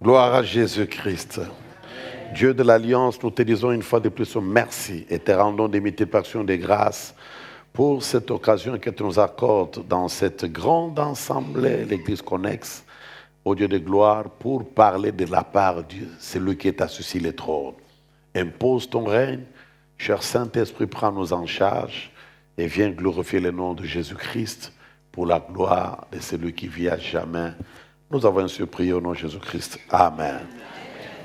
Gloire à Jésus-Christ. Dieu de l'Alliance, nous te disons une fois de plus merci et te rendons des multiplications de grâces pour cette occasion que tu nous accordes dans cette grande assemblée, l'Église Connexe, au Dieu de gloire, pour parler de la part de celui qui est assis sur le trône. Impose ton règne, cher Saint-Esprit, prends-nous en charge et viens glorifier le nom de Jésus-Christ pour la gloire de celui qui vit à jamais. Nous avons ainsi prié au nom de Jésus-Christ. Amen.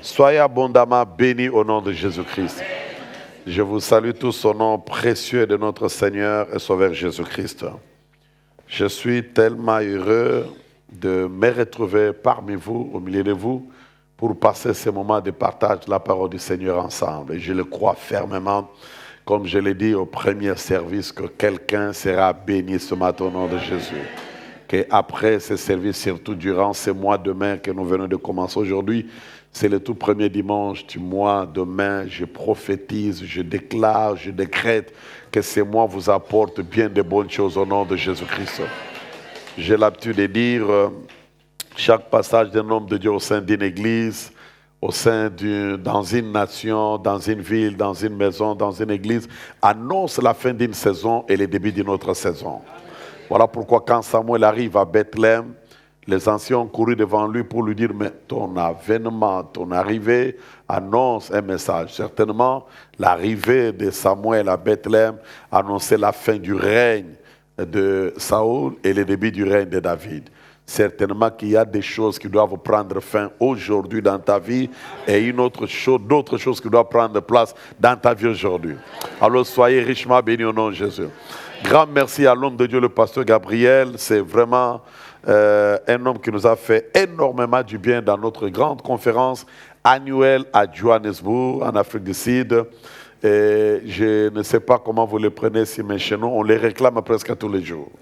Soyez abondamment bénis au nom de Jésus-Christ. Je vous salue tous au nom précieux de notre Seigneur et Sauveur Jésus-Christ. Je suis tellement heureux de me retrouver parmi vous, au milieu de vous, pour passer ce moment de partage de la parole du Seigneur ensemble. Et je le crois fermement, comme je l'ai dit au premier service, que quelqu'un sera béni ce matin au nom de Jésus. Qu'après ce service, surtout durant ce mois de mai que nous venons de commencer aujourd'hui, c'est le tout premier dimanche du mois de mai, je prophétise, je déclare, je décrète que ce mois vous apporte bien de bonnes choses au nom de Jésus-Christ. J'ai l'habitude de dire, chaque passage d'un homme de Dieu au sein d'une église, dans une nation, dans une ville, dans une maison, dans une église, annonce la fin d'une saison et le début d'une autre saison. Voilà pourquoi quand Samuel arrive à Bethléem, les anciens ont couru devant lui pour lui dire, mais ton avènement, ton arrivée annonce un message. Certainement, l'arrivée de Samuel à Bethléem annonçait la fin du règne de Saoul et le début du règne de David. Certainement qu'il y a des choses qui doivent prendre fin aujourd'hui dans ta vie et d'autres choses qui doivent prendre place dans ta vie aujourd'hui. Alors soyez richement bénis au nom de Jésus. Grand merci à l'homme de Dieu, le pasteur Gabriel. C'est vraiment un homme qui nous a fait énormément du bien dans notre grande conférence annuelle à Johannesburg, en Afrique du Sud. Et je ne sais pas comment vous les prenez ici, mais chez nous, on les réclame presque tous les jours.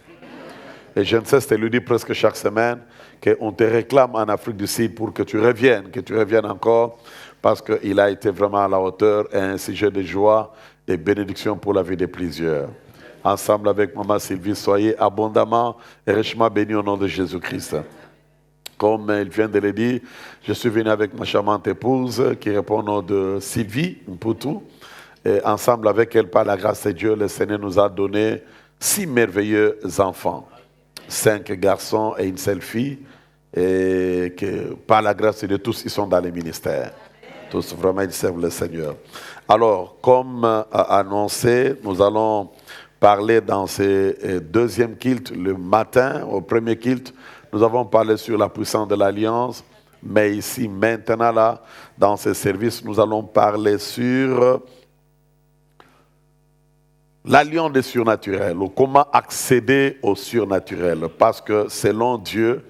Et je ne cesse de lui dire presque chaque semaine qu'on te réclame en Afrique du Sud pour que tu reviennes encore, parce qu'il a été vraiment à la hauteur et un sujet de joie et bénédiction pour la vie de plusieurs. Ensemble avec Maman Sylvie, soyez abondamment et richement bénis au nom de Jésus-Christ. Comme il vient de le dire, je suis venu avec ma charmante épouse qui répond au nom de Sylvie Mputu. Et ensemble avec elle, par la grâce de Dieu, le Seigneur nous a donné 6 merveilleux enfants. 5 garçons et une seule fille. Et que par la grâce de tous, ils sont dans les ministères. Tous vraiment, ils servent le Seigneur. Alors, comme annoncé, nous allons parler dans ce deuxième culte le matin. Au premier culte, nous avons parlé sur la puissance de l'Alliance. Mais ici, maintenant, là, dans ce service, nous allons parler sur l'alliance des surnaturels, ou comment accéder au surnaturel. Parce que selon Dieu,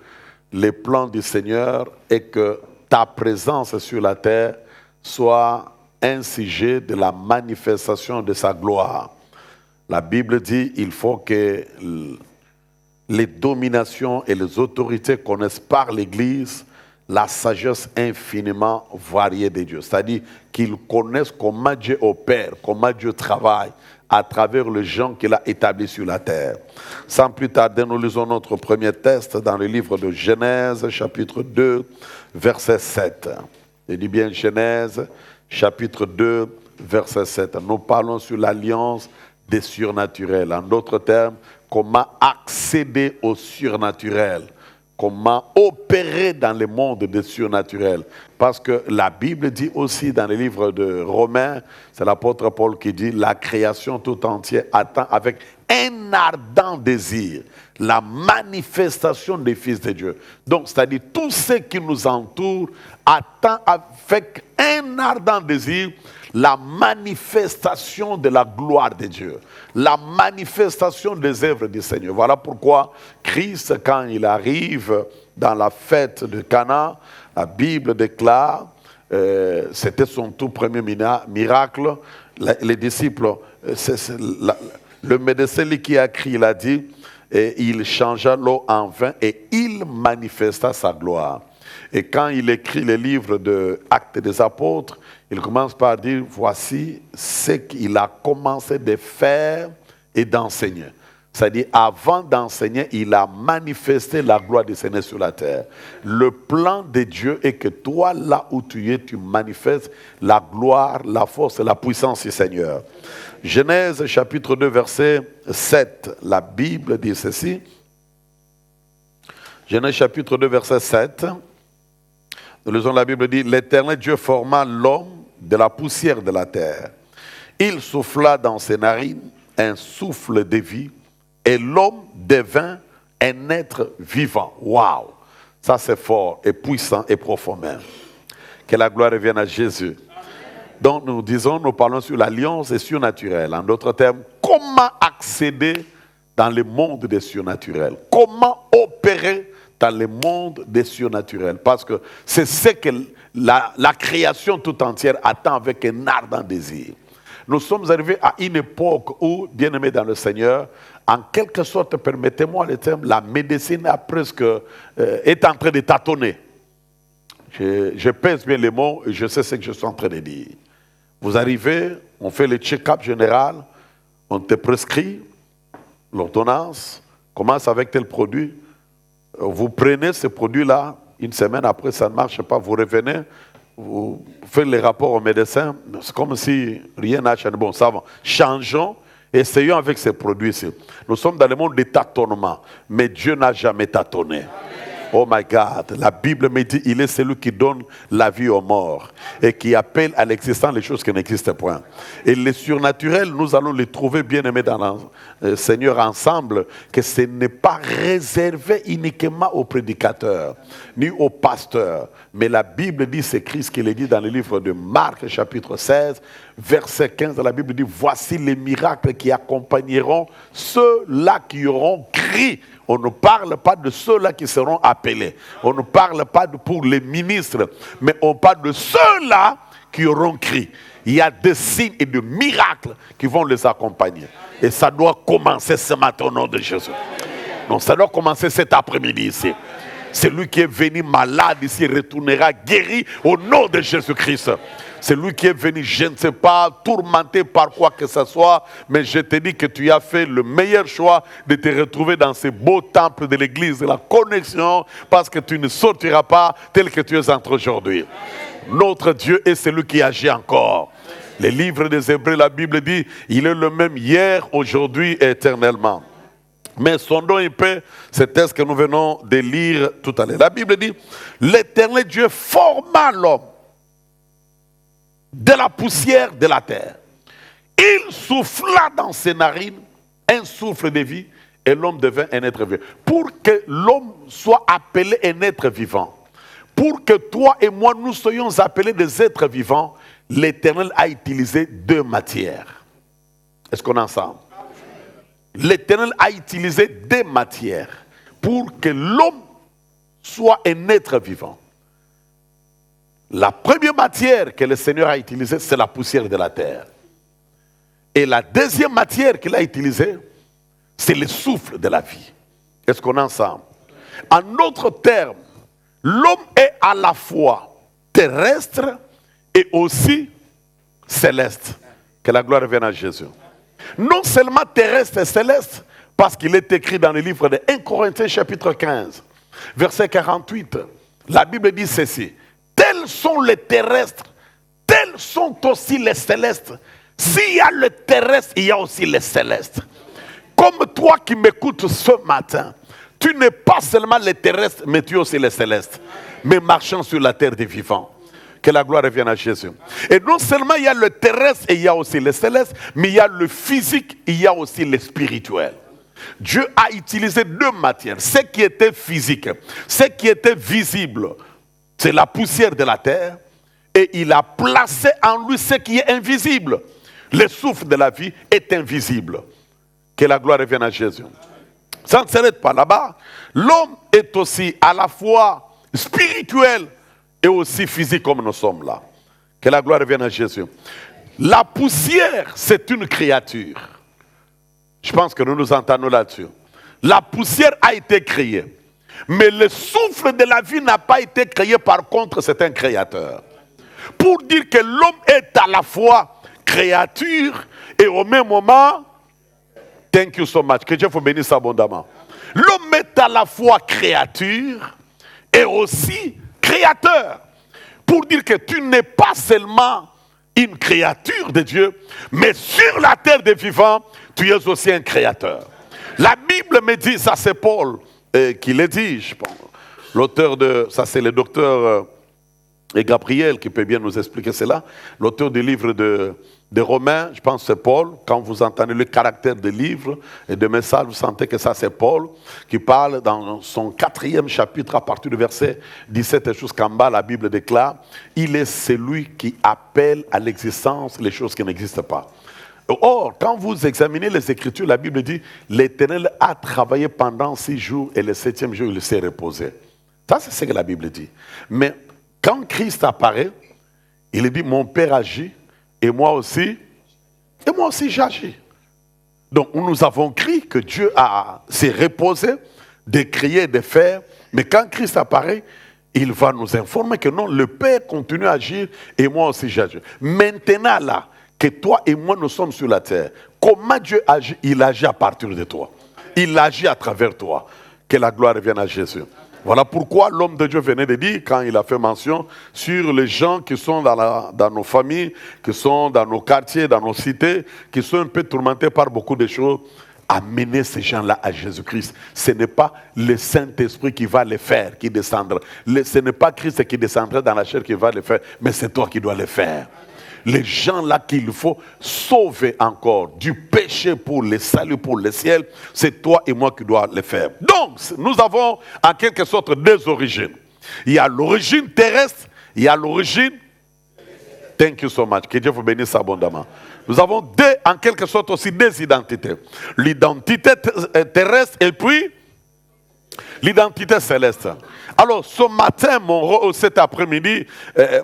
le plan du Seigneur est que ta présence sur la terre soit un sujet de la manifestation de sa gloire. La Bible dit qu'il faut que les dominations et les autorités connaissent par l'Église la sagesse infiniment variée de Dieu. C'est-à-dire qu'ils connaissent comment Dieu opère, comment Dieu travaille à travers les gens qu'il a établis sur la terre. Sans plus tarder, nous lisons notre premier texte dans le livre de Genèse, chapitre 2, verset 7. Je dis bien Genèse, chapitre 2, verset 7. Nous parlons sur l'alliance des surnaturels. En d'autres termes, comment accéder au surnaturel. Comment opérer dans le monde des surnaturels. Parce que la Bible dit aussi dans le livre de Romains, c'est l'apôtre Paul qui dit, la création tout entière attend avec un ardent désir la manifestation des fils de Dieu. Donc, c'est-à-dire tout ce qui nous entoure attend avec un ardent désir la manifestation de la gloire de Dieu, la manifestation des œuvres du Seigneur. Voilà pourquoi Christ, quand il arrive dans la fête de Cana, la Bible déclare, c'était son tout premier miracle, les disciples, le médecin qui a crié, il a dit, et il changea l'eau en vin et il manifesta sa gloire. Et quand il écrit le livre de Actes des Apôtres, il commence par dire, voici ce qu'il a commencé de faire et d'enseigner. C'est-à-dire, avant d'enseigner, il a manifesté la gloire du Seigneur sur la terre. Le plan de Dieu est que toi, là où tu es, tu manifestes la gloire, la force et la puissance du Seigneur. Genèse chapitre 2, verset 7. La Bible dit ceci. Genèse chapitre 2, verset 7. Nous lisons la Bible dit, l'Éternel Dieu forma l'homme de la poussière de la terre. Il souffla dans ses narines un souffle de vie et l'homme devint un être vivant. Waouh! Ça c'est fort et puissant et profond même. Que la gloire revienne à Jésus. Donc nous parlons sur l'alliance et surnaturelle. En d'autres termes, comment accéder dans le monde des surnaturels? Comment opérer dans le monde des surnaturels? Parce que c'est ce que la création tout entière attend avec un ardent désir. Nous sommes arrivés à une époque où, bien-aimés dans le Seigneur, en quelque sorte, permettez-moi le terme, la médecine a presque, est en train de tâtonner. Je pèse bien les mots et je sais ce que je suis en train de dire. Vous arrivez, on fait le check-up général, on te prescrit l'ordonnance, commence avec tel produit, vous prenez ce produit-là, une semaine après ça ne marche pas, vous revenez, vous faites les rapports au médecin, c'est comme si rien n'a changé. Bon, ça va. Changeons, essayons avec ces produits-ci. Nous sommes dans le monde des tâtonnements, mais Dieu n'a jamais tâtonné. Oh my God, la Bible me dit, il est celui qui donne la vie aux morts et qui appelle à l'existence les choses qui n'existent point. Et les surnaturels, nous allons les trouver bien aimés dans le Seigneur ensemble, que ce n'est pas réservé uniquement aux prédicateurs, ni aux pasteurs. Mais la Bible dit, c'est Christ qui le dit dans le livre de Marc, chapitre 16, verset 15, la Bible dit, voici les miracles qui accompagneront ceux-là qui auront crié. On ne parle pas de ceux-là qui seront appelés. On ne parle pas pour les ministres, mais on parle de ceux-là qui auront crié. Il y a des signes et des miracles qui vont les accompagner. Et ça doit commencer ce matin au nom de Jésus. Donc ça doit commencer cet après-midi ici. Celui qui est venu malade ici retournera guéri au nom de Jésus-Christ. Celui qui est venu, je ne sais pas, tourmenté par quoi que ce soit, mais je te dis que tu as fait le meilleur choix de te retrouver dans ce beau temple de l'église, de la connexion, parce que tu ne sortiras pas tel que tu es entré aujourd'hui. Notre Dieu est celui qui agit encore. Les livres des Hébreux, la Bible dit, il est le même hier, aujourd'hui et éternellement. Mais sondons un peu ce texte que nous venons de lire tout à l'heure. La Bible dit, l'Éternel Dieu forma l'homme de la poussière de la terre. Il souffla dans ses narines un souffle de vie et l'homme devint un être vivant. Pour que l'homme soit appelé un être vivant, pour que toi et moi nous soyons appelés des êtres vivants, l'Éternel a utilisé deux matières. Est-ce qu'on est ensemble? L'Éternel a utilisé deux matières pour que l'homme soit un être vivant. La première matière que le Seigneur a utilisée, c'est la poussière de la terre. Et la deuxième matière qu'il a utilisée, c'est le souffle de la vie. Est-ce qu'on est ensemble? En d'autres termes, l'homme est à la fois terrestre et aussi céleste. Que la gloire revienne à Jésus. Non seulement terrestre et céleste, parce qu'il est écrit dans le livre de 1 Corinthiens chapitre 15, verset 48. La Bible dit ceci. Tels sont les terrestres, tels sont aussi les célestes. S'il y a le terrestre, il y a aussi les célestes. Comme toi qui m'écoutes ce matin, tu n'es pas seulement les terrestres, mais tu es aussi les célestes. Mais marchant sur la terre des vivants. Que la gloire revienne à Jésus. Et non seulement il y a le terrestre et il y a aussi les célestes, mais il y a le physique, il y a aussi le spirituel. Dieu a utilisé deux matières. Ce qui était physique, ce qui était visible, c'est la poussière de la terre, et il a placé en lui ce qui est invisible. Le souffle de la vie est invisible. Que la gloire revienne à Jésus. Ça ne s'arrête pas là-bas. L'homme est aussi à la fois spirituel et aussi physique comme nous sommes là. Que la gloire revienne à Jésus. La poussière, c'est une créature. Je pense que nous nous entendons là-dessus. La poussière a été créée. Mais le souffle de la vie n'a pas été créé, par contre, c'est un créateur. Pour dire que l'homme est à la fois créature et au même moment Thank you so much. Que Dieu vous bénisse abondamment. L'homme est à la fois créature et aussi créateur. Pour dire que tu n'es pas seulement une créature de Dieu, mais sur la terre des vivants, tu es aussi un créateur. La Bible me dit, ça c'est Paul qui le dit, je pense. L'auteur de, ça c'est le docteur Gabriel qui peut bien nous expliquer cela. L'auteur du livre de Romains, je pense que c'est Paul. Quand vous entendez le caractère des livres et des messages, vous sentez que ça c'est Paul qui parle dans son 4e chapitre à partir du verset 17 jusqu'en bas, la Bible déclare, il est celui qui appelle à l'existence les choses qui n'existent pas. Or, quand vous examinez les Écritures, la Bible dit, l'Éternel a travaillé pendant 6 jours et le 7e jour il s'est reposé. Ça c'est ce que la Bible dit. Mais quand Christ apparaît, il dit, mon Père agit, et moi aussi j'agis. Donc nous avons cru que Dieu s'est reposé de créer, de faire, mais quand Christ apparaît, il va nous informer que non, le Père continue à agir, et moi aussi j'agis. Maintenant là, que toi et moi nous sommes sur la terre, comment Dieu agit? Il agit à partir de toi. Il agit à travers toi. Que la gloire revienne à Jésus. Voilà pourquoi l'homme de Dieu venait de dire, quand il a fait mention sur les gens qui sont dans nos familles, qui sont dans nos quartiers, dans nos cités, qui sont un peu tourmentés par beaucoup de choses, amener ces gens-là à Jésus-Christ. Ce n'est pas le Saint-Esprit qui va les faire, qui descendra. Ce n'est pas Christ qui descendra dans la chair qui va les faire, mais c'est toi qui dois les faire. Les gens là qu'il faut sauver encore du péché pour le salut, pour le ciel, c'est toi et moi qui dois le faire. Donc, nous avons en quelque sorte 2 origines. Il y a l'origine terrestre, il y a l'origine... Thank you so much. Que Dieu vous bénisse abondamment. Nous avons en quelque sorte aussi 2 identités. L'identité terrestre et puis l'identité céleste. Alors, ce matin, mon rôle, cet après-midi,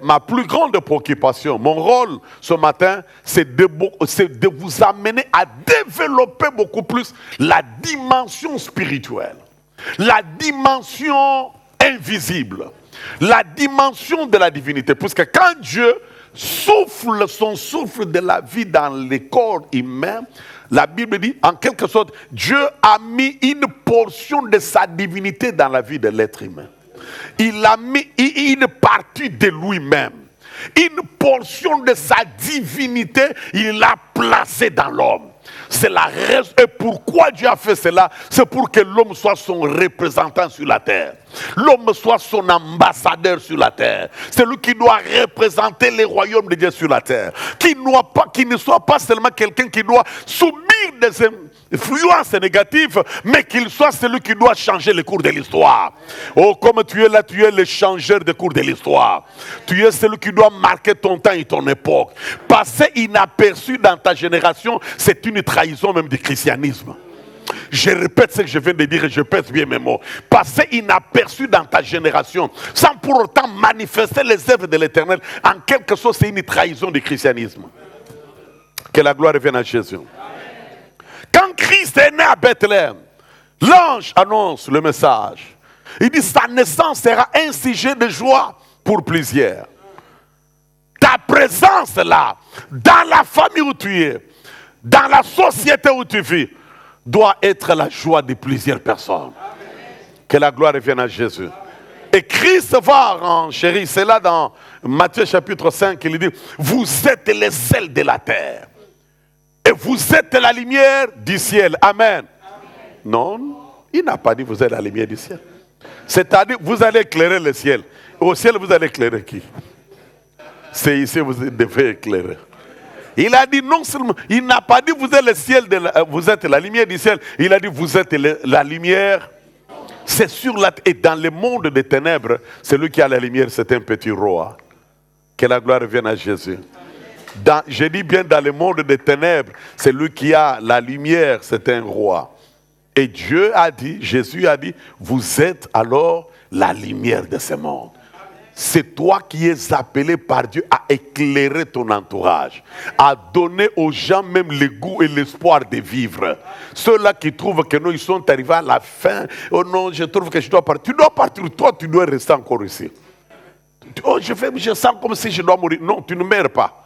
ma plus grande préoccupation, mon rôle ce matin, c'est de vous amener à développer beaucoup plus la dimension spirituelle, la dimension invisible, la dimension de la divinité. Puisque quand Dieu souffle son souffle de la vie dans les corps humains, la Bible dit, en quelque sorte, Dieu a mis une portion de sa divinité dans la vie de l'être humain. Il a mis une partie de lui-même. Une portion de sa divinité, il l'a placée dans l'homme. C'est la raison. Et pourquoi Dieu a fait cela? C'est pour que l'homme soit son représentant sur la terre. L'homme soit son ambassadeur sur la terre. C'est lui qui doit représenter les royaumes de Dieu sur la terre. Qui ne soit pas seulement quelqu'un qui doit subir des influences négatives, mais qu'il soit celui qui doit changer le cours de l'histoire. Oh, comme tu es là, tu es le changeur de cours de l'histoire. Tu es celui qui doit marquer ton temps et ton époque. Passer inaperçu dans ta génération, c'est une trahison même du christianisme. Je répète ce que je viens de dire et je pèse bien mes mots. Passer inaperçu dans ta génération, sans pour autant manifester les œuvres de l'Éternel, en quelque sorte, c'est une trahison du christianisme. Que la gloire revienne à Jésus. Quand Christ est né à Bethléem, l'ange annonce le message. Il dit, sa naissance sera un sujet de joie pour plusieurs. Ta présence là, dans la famille où tu es, dans la société où tu vis, doit être la joie de plusieurs personnes. Que la gloire revienne à Jésus. Et Christ va enchérir, c'est là dans Matthieu chapitre 5, il dit, vous êtes les sels de la terre. Et vous êtes la lumière du ciel. Amen. Non, il n'a pas dit vous êtes la lumière du ciel. C'est-à-dire vous allez éclairer le ciel. Au ciel, vous allez éclairer qui? C'est ici que vous devez éclairer. Il a dit non seulement, il n'a pas dit vous êtes le ciel, vous êtes la lumière du ciel. Il a dit vous êtes la lumière. C'est sur la et dans le monde des ténèbres, celui qui a la lumière, c'est un petit roi. Que la gloire revienne à Jésus. Je dis bien dans le monde des ténèbres, celui qui a la lumière, c'est un roi. Et Dieu a dit, Jésus a dit, vous êtes alors la lumière de ce monde. C'est toi qui es appelé par Dieu à éclairer ton entourage, à donner aux gens même le goût et l'espoir de vivre. Ceux-là qui trouvent que non, ils sont arrivés à la fin. Oh non, je trouve que je dois partir. Tu dois partir, toi tu dois rester encore ici. Oh, je sens comme si je dois mourir. Non, tu ne meurs pas.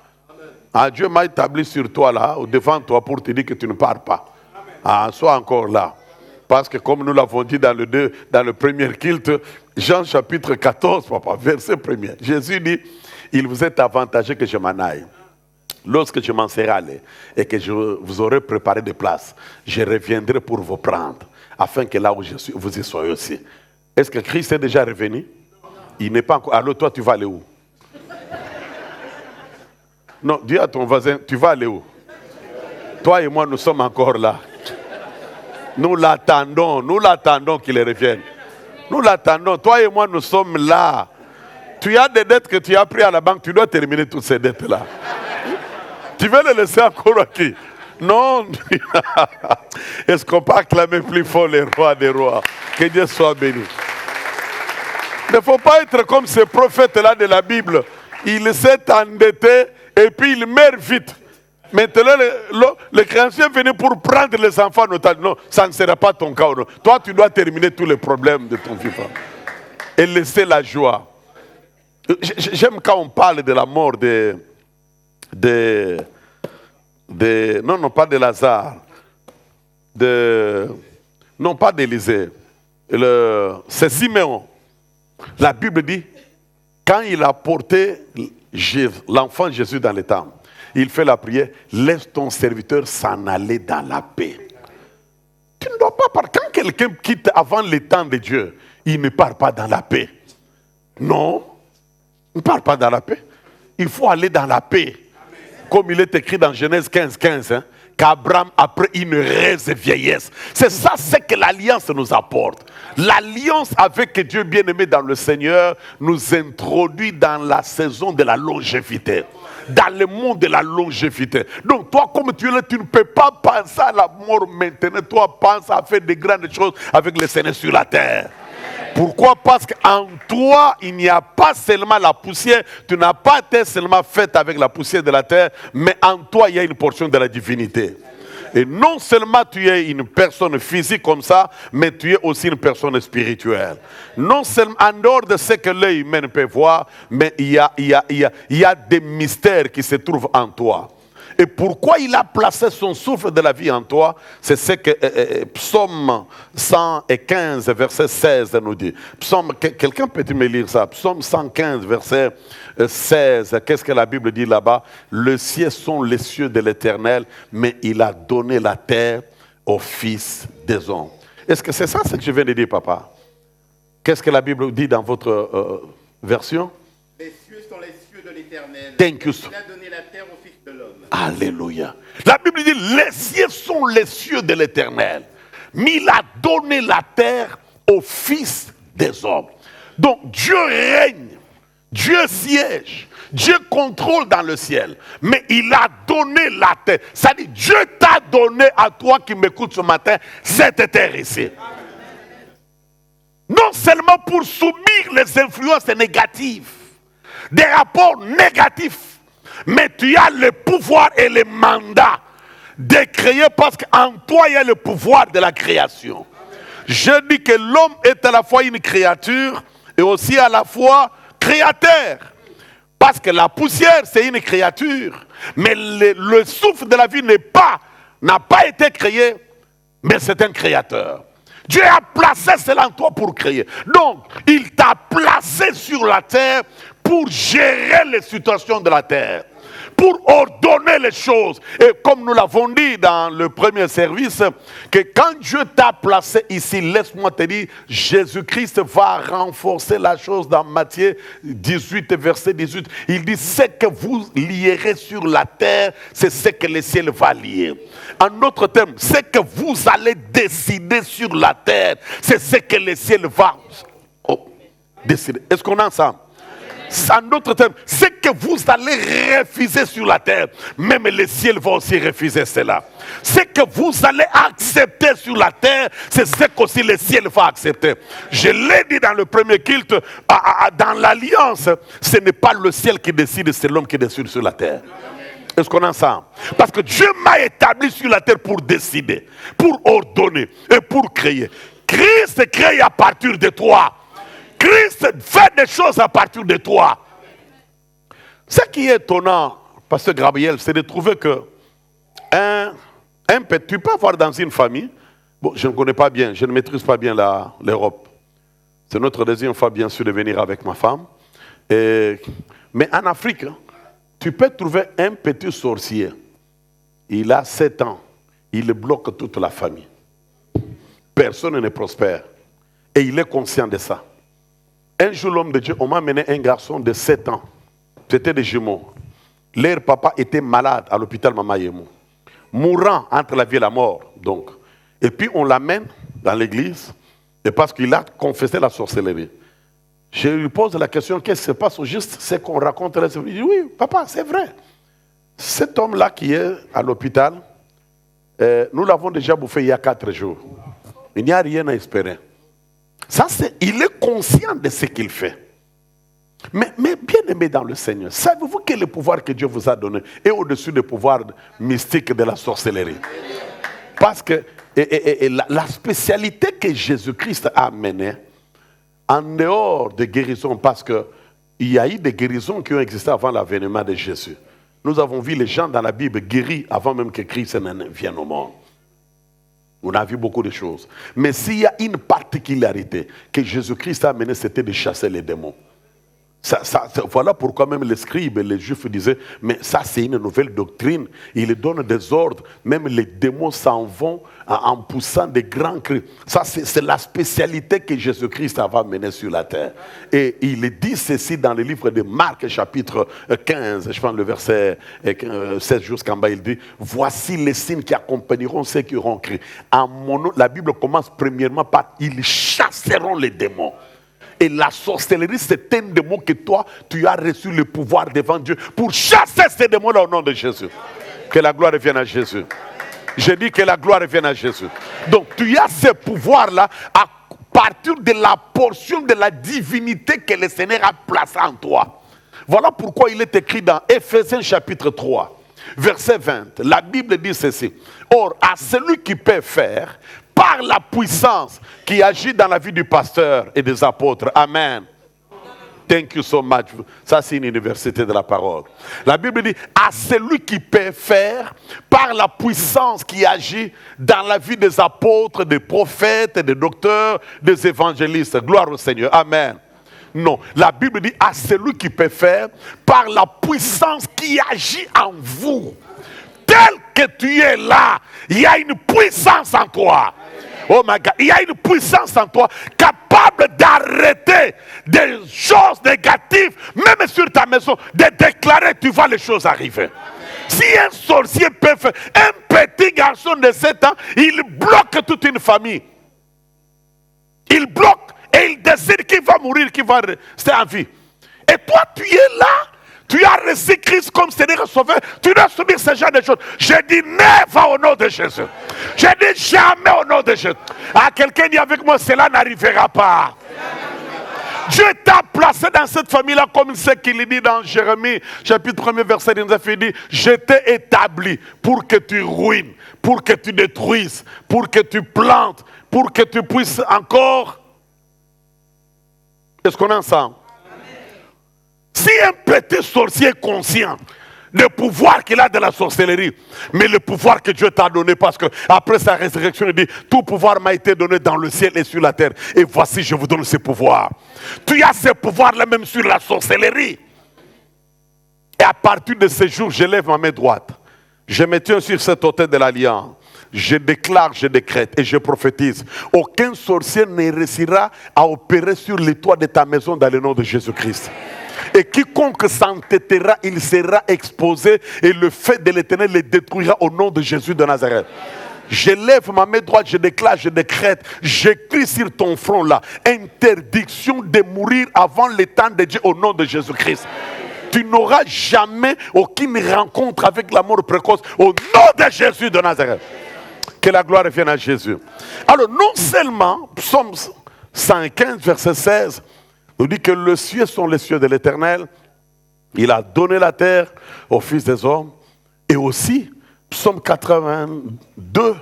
Ah, Dieu m'a établi sur toi là, devant toi, pour te dire que tu ne pars pas. Ah, sois encore là. Parce que comme nous l'avons dit dans le premier culte, Jean chapitre 14, papa, verset 1er, Jésus dit, il vous est avantageux que je m'en aille. Lorsque je m'en serai allé et que je vous aurai préparé des places, je reviendrai pour vous prendre, afin que là où je suis, vous y soyez aussi. Est-ce que Christ est déjà revenu? Il n'est pas encore. Alors toi, tu vas aller où? Non, dis à ton voisin, tu vas aller où? Toi et moi, nous sommes encore là. Nous l'attendons qu'il revienne. Nous l'attendons. Toi et moi, nous sommes là. Tu as des dettes que tu as prises à la banque, tu dois terminer toutes ces dettes-là. Tu veux les laisser encore à qui? Non. Est-ce qu'on peut acclamer plus fort les rois des rois? Que Dieu soit béni. Il ne faut pas être comme ces prophètes-là de la Bible. Il s'est endetté et puis il meurt vite. Maintenant, le créancier est venu pour prendre les enfants en otage. Non, ça ne sera pas ton cas. Non. Toi, tu dois terminer tous les problèmes de ton vivant. Et laisser la joie. J'aime quand on parle de la mort non, pas de Lazare. Non, pas d'Élisée. C'est Siméon. La Bible dit, quand il a porté l'enfant Jésus dans les temple, il fait la prière, laisse ton serviteur s'en aller dans la paix. Tu ne dois pas partir. Quand quelqu'un quitte avant le temps de Dieu, il ne part pas dans la paix. Non, il ne part pas dans la paix. Il faut aller dans la paix. Comme il est écrit dans Genèse 15, hein, qu'Abraham, après une raise vieillesse. C'est ça, c'est que l'alliance nous apporte. L'alliance avec Dieu bien-aimé dans le Seigneur nous introduit dans la saison de la longévité. Dans le monde de la longévité. Donc toi, comme tu es là, tu ne peux pas penser à la mort maintenant. Toi, pense à faire de grandes choses avec le Seigneur sur la terre. Pourquoi? Parce qu'en toi, il n'y a pas seulement la poussière. Tu n'as pas été seulement fait avec la poussière de la terre, mais en toi, il y a une portion de la divinité. Et non seulement tu es une personne physique comme ça, mais tu es aussi une personne spirituelle. Non seulement en dehors de ce que l'œil humain peut voir, mais il y a des mystères qui se trouvent en toi. Et pourquoi il a placé son souffle de la vie en toi? C'est ce que Psaume 115, verset 16 nous dit. Quelqu'un peut-il me lire ça? Psaume 115, verset 16. Qu'est-ce que la Bible dit là-bas? Le ciel sont les cieux de l'Éternel, mais il a donné la terre aux fils des hommes. Est-ce que c'est ça ce que je viens de dire, papa? Qu'est-ce que la Bible dit dans votre version? Les cieux sont les cieux de l'Éternel. Thank you. Il a donné la terre aux fils de l'homme. Alléluia. La Bible dit, les cieux sont les cieux de l'Éternel. Mais il a donné la terre aux fils des hommes. Donc Dieu règne, Dieu siège, Dieu contrôle dans le ciel. Mais il a donné la terre. Ça dit, Dieu t'a donné à toi qui m'écoute ce matin, cette terre ici. Non seulement pour subir les influences négatives, des rapports négatifs, mais tu as le pouvoir et le mandat de créer parce qu'en toi il y a le pouvoir de la création. Je dis que l'homme est à la fois une créature et aussi à la fois créateur. Parce que la poussière c'est une créature, mais le souffle de la vie n'a pas été créé, mais c'est un créateur. Dieu a placé cela en toi pour créer. Donc, il t'a placé sur la terre pour gérer les situations de la terre, pour ordonner les choses. Et comme nous l'avons dit dans le premier service, que quand Dieu t'a placé ici, laisse-moi te dire, Jésus-Christ va renforcer la chose dans Matthieu 18, verset 18. Il dit, ce que vous lierez sur la terre, c'est ce que le ciel va lier. En d'autres termes, ce que vous allez décider sur la terre, c'est ce que le ciel va décider. Est-ce qu'on est ensemble? En d'autres termes, ce que vous allez refuser sur la terre, même le ciel va aussi refuser cela. Ce que vous allez accepter sur la terre, c'est ce qu'aussi le ciel va accepter. Je l'ai dit dans le premier culte, dans l'alliance, ce n'est pas le ciel qui décide, c'est l'homme qui décide sur la terre. Est-ce qu'on est ensemble? Parce que Dieu m'a établi sur la terre pour décider, pour ordonner et pour créer. Christ crée à partir de toi. Christ fait des choses à partir de toi. Ce qui est étonnant, pasteur Gabriel, c'est de trouver que un Tu peux avoir dans une famille, bon, je ne connais pas bien, je ne maîtrise pas bien l'Europe. C'est notre deuxième fois, bien sûr, de venir avec ma femme. Mais en Afrique, tu peux trouver un petit sorcier. Il a 7 ans. Il bloque toute la famille. Personne ne prospère. Et il est conscient de ça. Un jour, l'homme de Dieu, on m'a amené un garçon de 7 ans. C'était des jumeaux. Leur papa était malade à l'hôpital Mama Yemou. Mourant entre la vie et la mort. Donc. Et puis on l'amène dans l'église. Et parce qu'il a confessé la sorcellerie. Je lui pose la question, qu'est-ce qui se passe au juste? C'est qu'on raconte. Il dit, oui, papa, c'est vrai. Cet homme-là qui est à l'hôpital, nous l'avons déjà bouffé il y a 4 jours. Il n'y a rien à espérer. Ça, il est conscient de ce qu'il fait. Mais bien aimé dans le Seigneur, savez-vous quel est le pouvoir que Dieu vous a donné est au-dessus du pouvoir mystique de la sorcellerie? Parce que la spécialité que Jésus-Christ a amenée, en dehors de guérison, parce qu'il y a eu des guérisons qui ont existé avant l'avènement de Jésus. Nous avons vu les gens dans la Bible guéris avant même que Christ ne vienne au monde. On a vu beaucoup de choses. Mais s'il y a une particularité que Jésus-Christ a amenée, c'était de chasser les démons. Voilà pourquoi même les scribes et les juifs disaient, mais ça c'est une nouvelle doctrine, il donne des ordres, même les démons s'en vont en poussant des grands cris. Ça c'est la spécialité que Jésus-Christ avait amenée sur la terre. Et il dit ceci dans le livre de Marc chapitre 15, je pense le verset 16 jusqu'en bas, il dit, voici les signes qui accompagneront ceux qui auront crié. En mon nom, la Bible commence premièrement par, ils chasseront les démons. Et la sorcellerie, c'est un démon que toi, tu as reçu le pouvoir devant Dieu pour chasser ces démons-là au nom de Jésus. Que la gloire revienne à Jésus. Je dis que la gloire revienne à Jésus. Donc, tu as ce pouvoir-là à partir de la portion de la divinité que le Seigneur a placée en toi. Voilà pourquoi il est écrit dans Éphésiens chapitre 3, verset 20. La Bible dit ceci. Or, à celui qui peut faire, par la puissance qui agit dans la vie du pasteur et des apôtres. Amen. Thank you so much. Ça, c'est une université de la parole. La Bible dit, à celui qui peut faire, par la puissance qui agit dans la vie des apôtres, des prophètes, des docteurs, des évangélistes. Gloire au Seigneur. Amen. Non, la Bible dit, à celui qui peut faire, par la puissance qui agit en vous. Tel que tu es là, il y a une puissance en toi. Oh my God, il y a une puissance en toi capable d'arrêter des choses négatives, même sur ta maison, de déclarer, tu vois les choses arriver. Si un sorcier peut faire, un petit garçon de 7 ans, il bloque toute une famille. Il bloque et il décide qu'il va mourir, qu'il va rester en vie. Et toi, tu es là. Tu as reçu Christ comme Seigneur et Sauveur. Tu dois subir ce genre de choses. Je dis never au nom de Jésus. Je dis jamais au nom de Jésus. Ah, quelqu'un dit avec moi, cela n'arrivera pas. Dieu t'a placé dans cette famille-là comme ce qu'il dit dans Jérémie, chapitre 1er, verset 19. Il dit, je t'ai établi pour que tu ruines, pour que tu détruises, pour que tu plantes, pour que tu puisses encore... Est-ce qu'on est ensemble? Si un petit sorcier est conscient du pouvoir qu'il a de la sorcellerie, mais le pouvoir que Dieu t'a donné, parce que après sa résurrection, il dit, tout pouvoir m'a été donné dans le ciel et sur la terre, et voici je vous donne ce pouvoir. Tu as ce pouvoir-là même sur la sorcellerie. Et à partir de ce jour, je lève ma main droite, je me tiens sur cet autel de l'alliance. Je déclare, je décrète et je prophétise. Aucun sorcier ne réussira à opérer sur les toits de ta maison dans le nom de Jésus-Christ. Et quiconque s'entêtera, il sera exposé et le fait de l'Éternel le détruira au nom de Jésus de Nazareth. Je lève ma main droite, je déclare, je décrète, j'écris sur ton front là, interdiction de mourir avant le temps de Dieu au nom de Jésus-Christ. Tu n'auras jamais aucune rencontre avec la mort précoce au nom de Jésus de Nazareth. Que la gloire revienne à Jésus. Alors non seulement, Psaume 115, verset 16, nous dit que les cieux sont les cieux de l'Éternel. Il a donné la terre aux fils des hommes. Et aussi, Psaume 82,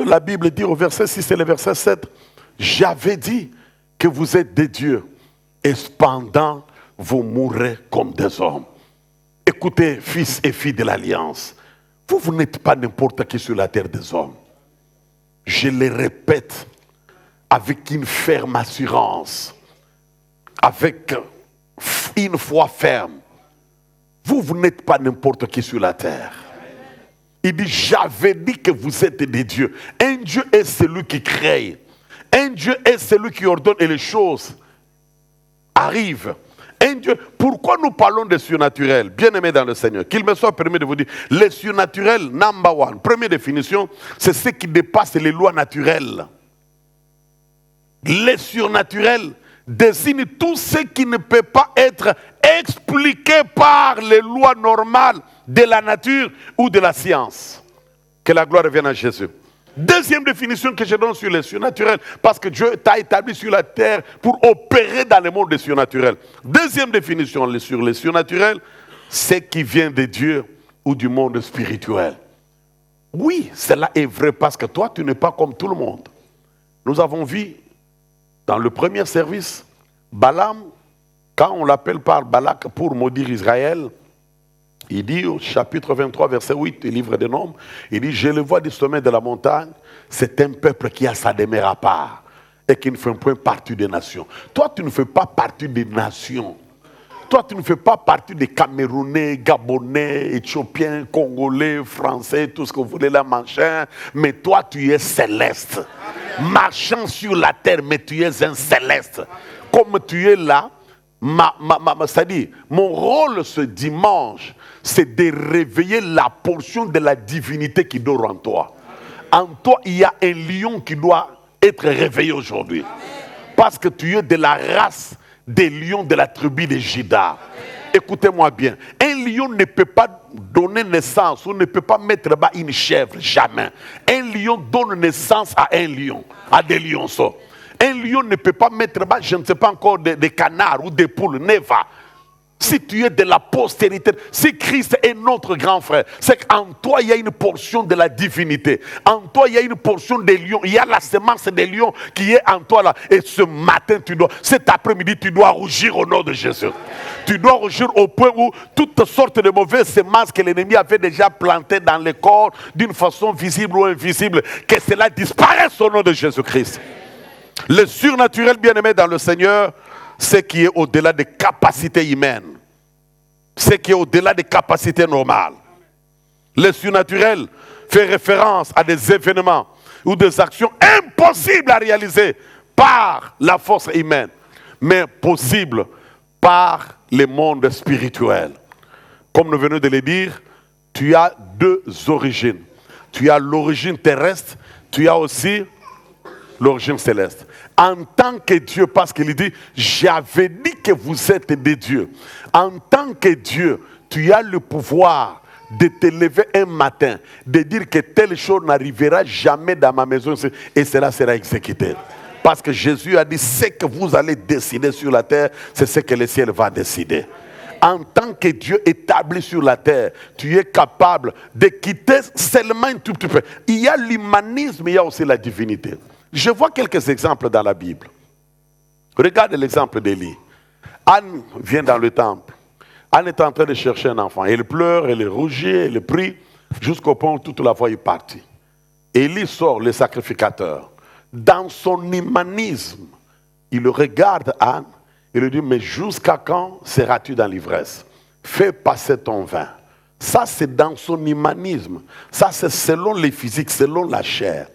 la Bible dit au verset 6 et le verset 7, j'avais dit que vous êtes des dieux, et cependant vous mourrez comme des hommes. Écoutez, fils et filles de l'Alliance, Vous n'êtes pas n'importe qui sur la terre des hommes. Je le répète avec une ferme assurance, avec une foi ferme. Vous n'êtes pas n'importe qui sur la terre. Il dit, j'avais dit que vous êtes des dieux. Un Dieu est celui qui crée. Un Dieu est celui qui ordonne et les choses arrivent. Un Dieu. Pourquoi nous parlons de surnaturel, bien-aimés dans le Seigneur? Qu'il me soit permis de vous dire, le surnaturel, number one, première définition, c'est ce qui dépasse les lois naturelles. Le surnaturel désigne tout ce qui ne peut pas être expliqué par les lois normales de la nature ou de la science. Que la gloire revienne à Jésus. Deuxième définition que je donne sur le surnaturel, parce que Dieu t'a établi sur la terre pour opérer dans le monde des surnaturels. Deuxième définition sur le surnaturel, c'est qui vient de Dieu ou du monde spirituel. Oui, cela est vrai parce que toi, tu n'es pas comme tout le monde. Nous avons vu dans le premier service, Balaam, quand on l'appelle par Balak pour maudire Israël, il dit au chapitre 23, verset 8 du livre des Nombres, il dit, je le vois du sommet de la montagne, c'est un peuple qui a sa demeure à part et qui ne fait point partie des nations. Toi, tu ne fais pas partie des nations. Toi, tu ne fais pas partie des Camerounais, Gabonais, Éthiopiens, Congolais, Français, tout ce que vous voulez là, machin. Mais toi, tu es céleste. Marchant sur la terre, mais tu es un céleste. Comme tu es là, c'est-à-dire, mon rôle ce dimanche, c'est de réveiller la portion de la divinité qui dort en toi. En toi, il y a un lion qui doit être réveillé aujourd'hui. Parce que tu es de la race des lions de la tribu de Juda. Écoutez-moi bien. Un lion ne peut pas donner naissance ou ne peut pas mettre bas une chèvre, jamais. Un lion donne naissance à un lion, à des lionceaux. Un lion ne peut pas mettre bas, je ne sais pas encore, des canards ou des poules, neva. Si tu es de la postérité, si Christ est notre grand frère, c'est qu'en toi il y a une portion de la divinité. En toi il y a une portion des lions. Il y a la semence des lions qui est en toi là. Et ce matin, cet après-midi, tu dois rougir au nom de Jésus. Tu dois rougir au point où toutes sortes de mauvaises semences que l'ennemi avait déjà plantées dans le corps, d'une façon visible ou invisible, que cela disparaisse au nom de Jésus-Christ. Le surnaturel, bien-aimé dans le Seigneur, c'est qui est au-delà des capacités humaines. C'est qui est au-delà des capacités normales. Le surnaturel fait référence à des événements ou des actions impossibles à réaliser par la force humaine, mais possibles par le monde spirituel. Comme nous venons de le dire, tu as deux origines. Tu as l'origine terrestre, tu as aussi l'origine céleste. En tant que Dieu, parce qu'il dit, j'avais dit que vous êtes des dieux. En tant que Dieu, tu as le pouvoir de te lever un matin, de dire que telle chose n'arrivera jamais dans ma maison et cela sera exécuté. Parce que Jésus a dit, ce que vous allez décider sur la terre, c'est ce que le ciel va décider. En tant que Dieu établi sur la terre, tu es capable de quitter seulement un tout petit peu. Il y a l'humanisme, il y a aussi la divinité. Je vois quelques exemples dans la Bible. Regarde l'exemple d'Élie. Anne vient dans le temple. Anne est en train de chercher un enfant. Elle pleure, elle rougit, elle prie, jusqu'au point où toute la voix est partie. Élie sort, le sacrificateur. Dans son humanisme, il regarde Anne et lui dit, mais jusqu'à quand seras-tu dans l'ivresse? Fais passer ton vin. Ça, c'est dans son humanisme. Ça, c'est selon les physiques, selon la chair.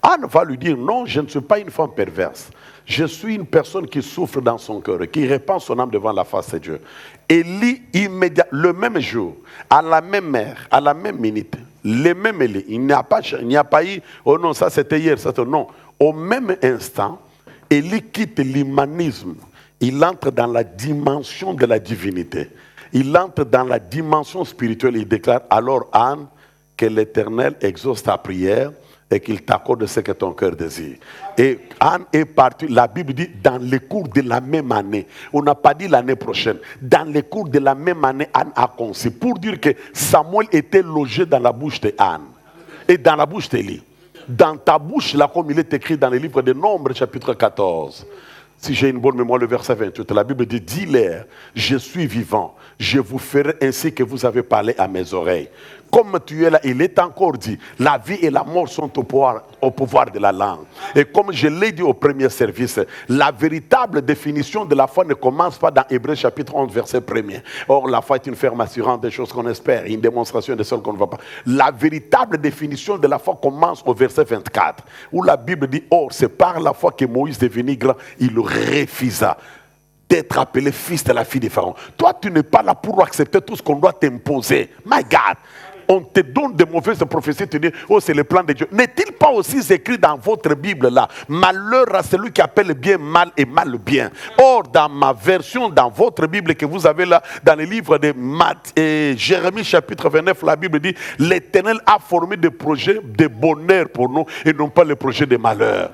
Anne va lui dire, non, je ne suis pas une femme perverse. Je suis une personne qui souffre dans son cœur, qui répand son âme devant la face de Dieu. Élie, immédiatement, le même jour, à la même heure, à la même minute, le même Élie, il n'y a pas eu, oh non, ça c'était hier, ça c'était non. Au même instant, Élie quitte l'humanisme. Il entre dans la dimension de la divinité. Il entre dans la dimension spirituelle. Il déclare, alors Anne, que l'Éternel exauce ta prière et qu'il t'accorde ce que ton cœur désire. Et Anne est partie, la Bible dit, dans le cours de la même année. On n'a pas dit l'année prochaine. Dans le cours de la même année, Anne a conçu. Pour dire que Samuel était logé dans la bouche de Anne et dans la bouche d'Élie. Dans ta bouche, là, comme il est écrit dans le livre des Nombres, chapitre 14. Si j'ai une bonne mémoire, le verset 28, la Bible dit, dis-leur, je suis vivant, je vous ferai ainsi que vous avez parlé à mes oreilles. comme tu es là, il est encore dit, la vie et la mort sont au pouvoir de la langue. Et comme je l'ai dit au premier service, la véritable définition de la foi ne commence pas dans Hébreux chapitre 11, verset 1er. Or, la foi est une ferme assurance des choses qu'on espère, une démonstration des choses qu'on ne voit pas. La véritable définition de la foi commence au verset 24, où la Bible dit, or, c'est par la foi que Moïse devenu grand, il refusa d'être appelé fils de la fille de Pharaon. Toi, tu n'es pas là pour accepter tout ce qu'on doit t'imposer. My God, on te donne de mauvaises prophéties, tu dis, oh, c'est le plan de Dieu. N'est-il pas aussi écrit dans votre Bible là, malheur à celui qui appelle bien mal et mal bien. Or, dans ma version, dans votre Bible que vous avez là, dans le livre de Jérémie chapitre 29, la Bible dit, l'Éternel a formé des projets de bonheur pour nous et non pas les projets de malheur.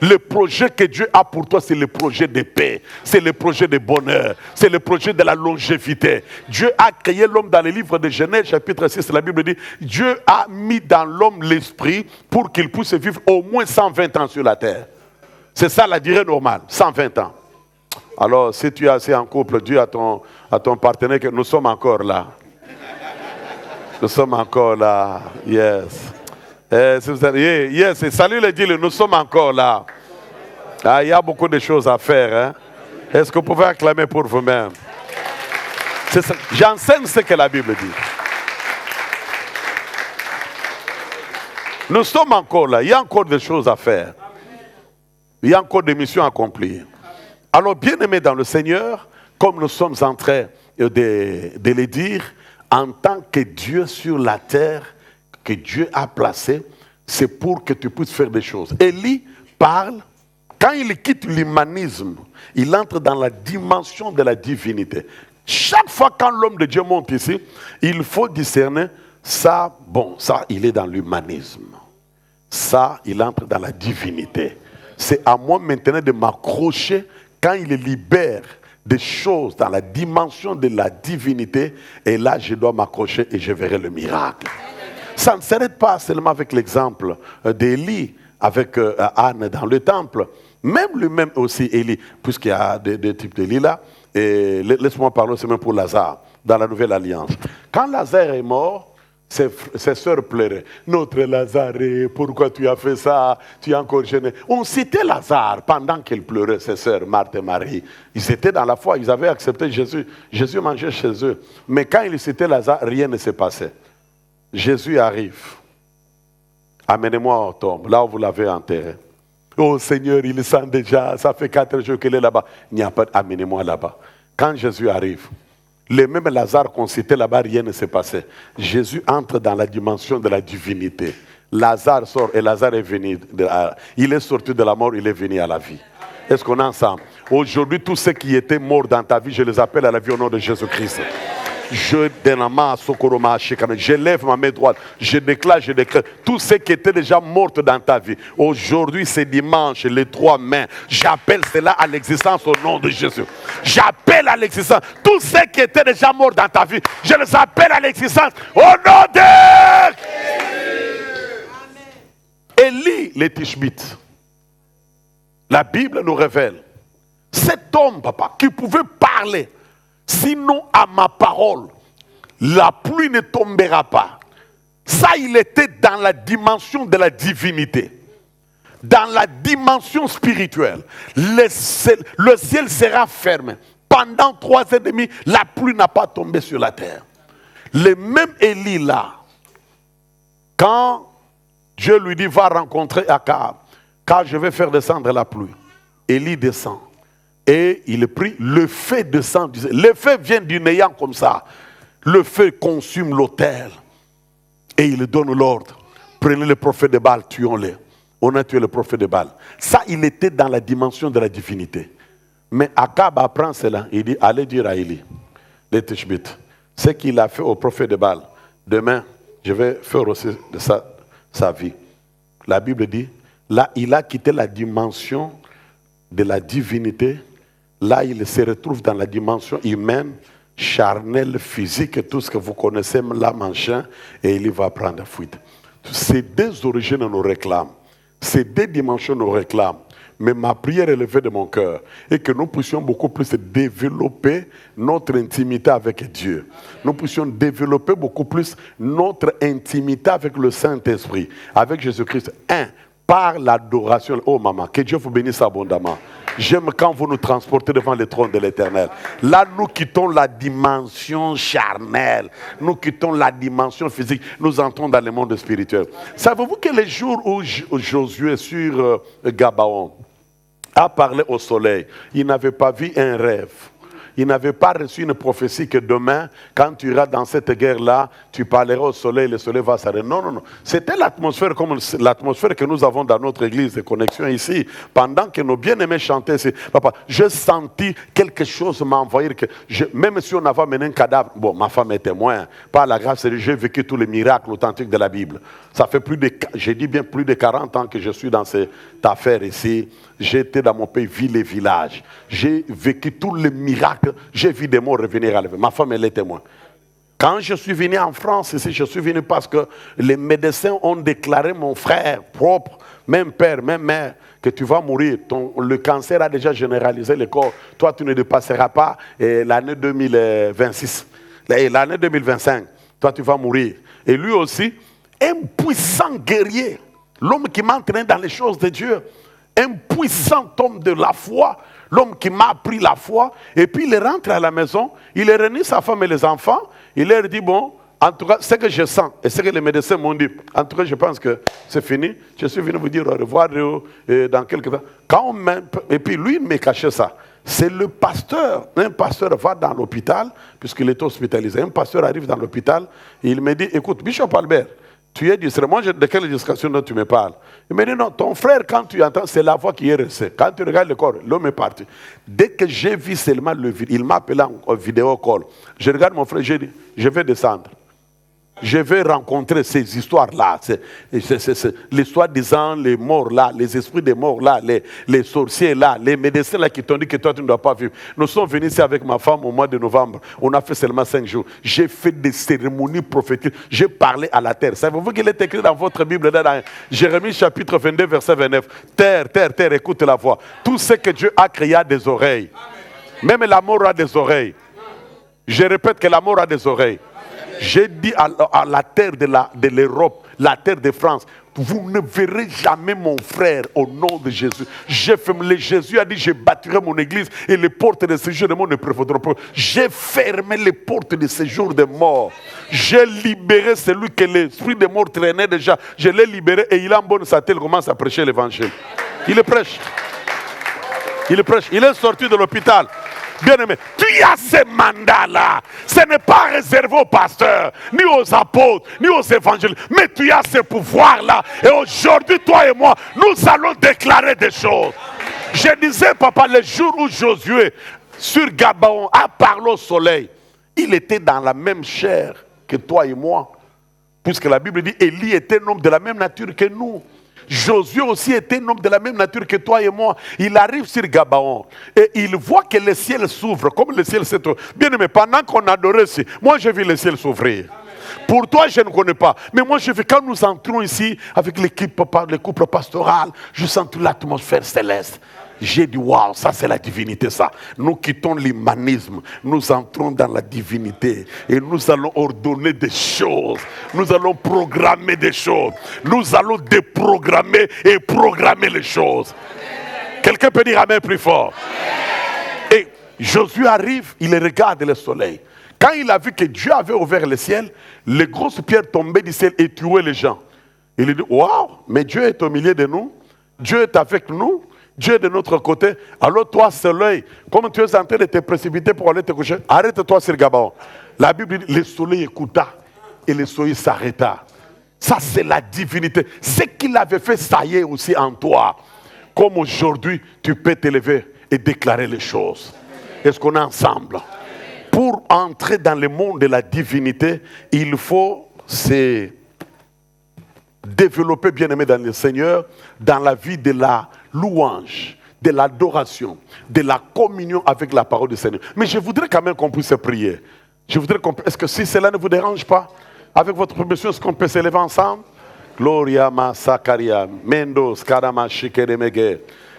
Le projet que Dieu a pour toi, c'est le projet de paix, c'est le projet de bonheur, c'est le projet de la longévité. Dieu a créé l'homme dans le livre de Genèse, chapitre 6, la Bible dit, Dieu a mis dans l'homme l'esprit pour qu'il puisse vivre au moins 120 ans sur la terre. C'est ça la durée normale, 120 ans. Alors, si tu es assis en couple, dis à ton partenaire que nous sommes encore là. Nous sommes encore là, yes. Yes, salut les dealers, nous sommes encore là. Ah, il y a beaucoup de choses à faire. Hein? Est-ce que vous pouvez acclamer pour vous-même? J'enseigne ce que la Bible dit. Nous sommes encore là. Il y a encore des choses à faire. Il y a encore des missions à accomplir. Alors, bien-aimés dans le Seigneur, comme nous sommes en train de le dire, en tant que Dieu sur la terre, que Dieu a placé, c'est pour que tu puisses faire des choses. Élie parle, quand il quitte l'humanisme, il entre dans la dimension de la divinité. Chaque fois quand l'homme de Dieu monte ici, il faut discerner ça, bon, ça il est dans l'humanisme. Ça, il entre dans la divinité. C'est à moi maintenant de m'accrocher quand il libère des choses dans la dimension de la divinité, et là je dois m'accrocher et je verrai le miracle. Ça ne s'arrête pas seulement avec l'exemple d'Élie, avec Anne dans le temple. Même lui-même aussi, Élie, puisqu'il y a des types d'Élie là. Et laisse-moi parler aussi même pour Lazare, dans la Nouvelle Alliance. Quand Lazare est mort, ses sœurs pleuraient. Notre Lazare, pourquoi tu as fait ça? Tu es encore gêné. On citait Lazare pendant qu'elle pleurait, ses sœurs, Marthe et Marie. Ils étaient dans la foi, ils avaient accepté Jésus. Jésus mangeait chez eux. Mais quand ils citaient Lazare, rien ne s'est passé. Jésus arrive. Amenez-moi au tombe, là où vous l'avez enterré. Oh Seigneur, il sent déjà, ça fait 4 jours qu'il est là-bas. Il n'y a pas amenez-moi là-bas. Quand Jésus arrive, le même Lazare qu'on citait là-bas, rien ne s'est passé. Jésus entre dans la dimension de la divinité. Lazare sort et Lazare est venu. Il est sorti de la mort, il est venu à la vie. Est-ce qu'on est ensemble? Aujourd'hui, tous ceux qui étaient morts dans ta vie, je les appelle à la vie au nom de Jésus-Christ. Je lève ma main droite, je déclare, tous ceux qui étaient déjà morts dans ta vie, aujourd'hui c'est dimanche, les 3 mains, j'appelle cela à l'existence au nom de Jésus. J'appelle à l'existence tous ceux qui étaient déjà morts dans ta vie, je les appelle à l'existence au nom de Élie le Tishbite. La Bible nous révèle cet homme, papa, qui pouvait parler. Sinon, à ma parole, la pluie ne tombera pas. Ça, il était dans la dimension de la divinité. Dans la dimension spirituelle. Le ciel sera fermé. Pendant 3 ans et demi, la pluie n'a pas tombé sur la terre. Le même Élie là, quand Dieu lui dit, va rencontrer Akab, car je vais faire descendre la pluie. Élie descend. Et il prie, le feu descend. Le feu vient du néant comme ça. Le feu consume l'autel. Et il donne l'ordre. Prenez le prophète de Baal, tuons-le. On a tué le prophète de Baal. Ça, il était dans la dimension de la divinité. Mais Akab apprend cela. Il dit, allez dire à Élie, les Tishbites, ce qu'il a fait au prophète de Baal. Demain, je vais faire aussi de sa vie. La Bible dit, là, il a quitté la dimension de la divinité. Là, il se retrouve dans la dimension humaine, charnelle, physique, tout ce que vous connaissez, là, machin, et il va prendre fuite. Ces 2 origines nous réclament. Ces 2 dimensions nous réclament. mais ma prière est levée de mon cœur. Et que nous puissions beaucoup plus développer notre intimité avec Dieu. Nous puissions développer beaucoup plus notre intimité avec le Saint-Esprit, avec Jésus-Christ. Par l'adoration. Oh maman, que Dieu vous bénisse abondamment. J'aime quand vous nous transportez devant le trône de l'Éternel. Là, nous quittons la dimension charnelle. Nous quittons la dimension physique. Nous entrons dans le monde spirituel. Savez-vous que les jours où Josué sur Gabaon a parlé au soleil, il n'avait pas vu un rêve. Il n'avait pas reçu une prophétie que demain, quand tu iras dans cette guerre-là, tu parleras au soleil, le soleil va s'arrêter. Non, non, non. C'était l'atmosphère comme l'atmosphère que nous avons dans notre église de connexion ici. Pendant que nos bien-aimés chantaient, papa, j'ai senti quelque chose m'envahir. Même si on avait mené un cadavre, bon, ma femme est témoin. Par la grâce de Dieu, j'ai vécu tous les miracles authentiques de la Bible. Ça fait j'ai dit bien plus de 40 ans que je suis dans cette affaire ici. J'étais dans mon pays, ville et village. J'ai vécu tous les miracles. J'ai vu des morts revenir à la vie. Ma femme, elle est témoin. Quand je suis venu en France, ici, je suis venu parce que les médecins ont déclaré, mon frère propre, même père, même mère, que tu vas mourir. Le cancer a déjà généralisé le corps. Toi, tu ne dépasseras pas l'année 2026. L'année 2025, toi, tu vas mourir. Et lui aussi, un puissant guerrier, l'homme qui m'entraîne dans les choses de Dieu, un puissant homme de la foi, l'homme qui m'a appris la foi, et puis il rentre à la maison, il est réuni sa femme et les enfants, il leur dit, bon, en tout cas, ce que je sens, et ce que les médecins m'ont dit, en tout cas, je pense que c'est fini, je suis venu vous dire au revoir dans quelques temps. Et puis lui, il me cachait ça. C'est le pasteur, un pasteur va dans l'hôpital, puisqu'il est hospitalisé, un pasteur arrive dans l'hôpital, et il me dit, écoute, Bishop Albert, tu es distrait. Moi, de quelle discrétion dont tu me parles? Il me dit, non, ton frère, quand tu entends, c'est la voix qui est restée. Quand tu regardes le corps, l'homme est parti. Dès que j'ai vu seulement le vidéo, il m'a appelé en vidéo call. Je regarde mon frère, j'ai dit, je vais descendre. Je vais rencontrer ces histoires-là. L'histoire disant les morts là, les esprits des morts là, les sorciers là, les médecins là qui t'ont dit que toi tu ne dois pas vivre. Nous sommes venus ici avec ma femme au mois de novembre. On a fait seulement 5 jours. J'ai fait des cérémonies prophétiques. J'ai parlé à la terre. Savez-vous qu'il est écrit dans votre Bible, dans Jérémie chapitre 22, verset 29. Terre, terre, terre, écoute la voix. Tout ce que Dieu a créé a des oreilles. Même la mort a des oreilles. Je répète que la mort a des oreilles. J'ai dit à la terre de l'Europe, la terre de France, vous ne verrez jamais mon frère au nom de Jésus. Jésus a dit, je bâtirai mon église et les portes de séjour de mort ne prévaudront pas. J'ai fermé les portes de séjour de mort. J'ai libéré celui que l'esprit de mort traînait déjà. Je l'ai libéré et il est en bonne santé, il commence à prêcher l'évangile. Il le prêche. Il le prêche. Il est sorti de l'hôpital. Bien-aimé, tu as ce mandat-là. Ce n'est pas réservé aux pasteurs, ni aux apôtres, ni aux évangélistes. Mais tu as ce pouvoir-là. Et aujourd'hui, toi et moi, nous allons déclarer des choses. Je disais, papa, le jour où Josué, sur Gabaon, a parlé au soleil, il était dans la même chair que toi et moi. Puisque la Bible dit, Élie était un homme de la même nature que nous. Josué aussi était un homme de la même nature que toi et moi. Il arrive sur Gabaon et il voit que le ciel s'ouvre, comme le ciel s'est ouvert. Bien aimé, pendant qu'on adorait ici, moi j'ai vu le ciel s'ouvrir. Pour toi, je ne connais pas. Mais moi, je veux, quand nous entrons ici avec l'équipe, le couple pastoral, je sens toute l'atmosphère céleste. J'ai dit, waouh, ça c'est la divinité, ça. Nous quittons l'humanisme, nous entrons dans la divinité et nous allons ordonner des choses. Nous allons programmer des choses. Nous allons déprogrammer et programmer les choses. Quelqu'un peut dire amen plus fort. Amen. Et Josué arrive, il regarde le soleil. Quand il a vu que Dieu avait ouvert le ciel, les grosses pierres tombaient du ciel et tuaient les gens. Il lui dit, waouh, mais Dieu est au milieu de nous. Dieu est avec nous. Dieu est de notre côté. Alors toi, soleil, comme tu es en train de te précipiter pour aller te coucher, arrête-toi sur Gabaon. La Bible dit, le soleil écouta et le soleil s'arrêta. Ça, c'est la divinité. Ce qu'il avait fait, ça y est aussi en toi. Comme aujourd'hui, tu peux t'élever et déclarer les choses. Est-ce qu'on est ensemble? Pour entrer dans le monde de la divinité, il faut se développer, bien aimé dans le Seigneur, dans la vie de la louange, de l'adoration, de la communion avec la parole du Seigneur. Mais je voudrais quand même qu'on puisse prier. Est-ce que si cela ne vous dérange pas, avec votre permission, est-ce qu'on peut s'élever ensemble? Gloria ma sakaria, mendos karama shikeremege,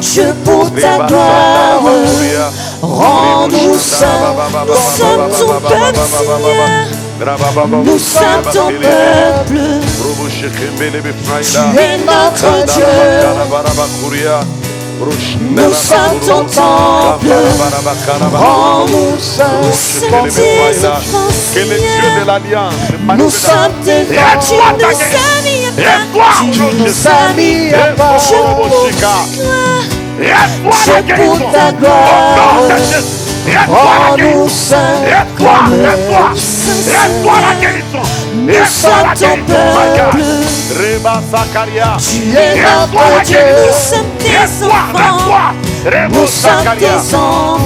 Dieu pour ta gloire. Rends-nous saints, nous sommes ton peuple, Seigneur. Nous sommes ton peuple. Tu es notre Dieu. Nous sommes ton temple. Rends-nous saints, nous sommes tes enfants, Que les dieux de l'alliance nous sommes tes enfants. Tu nous as mis à part. Tu nous as mis à part. Je pour ta gloire. Rends-nous saints comme nous sommes ton peuple. Tu es notre Dieu. Nous sommes tes enfants. Nous sommes tes enfants.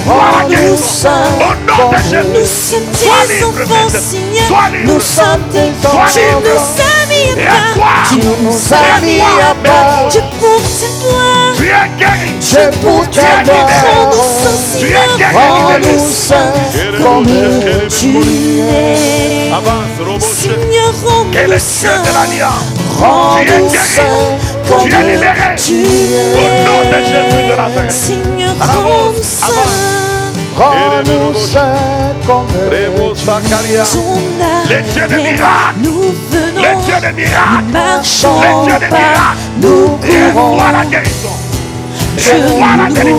Rends-nous saints comme nous sommes tes enfants, Seigneur. Nous sommes tes enfants. Tu nous as mis à part. Tu nous as mis à part. Dieu pour ta gloire. Dieu pour ta gloire. Rends-nous saints comme tu es. Seigneur, rends-nous saints. Rends-nous saints comme tu es. Seigneur, rends-nous saints. Rends-nous saints comme tu es. Les dieux de miracles, nous venons, les dieux de miracles, nous marchons les dieux de pas, miracles, nous courons. reçois la guérison. Je nous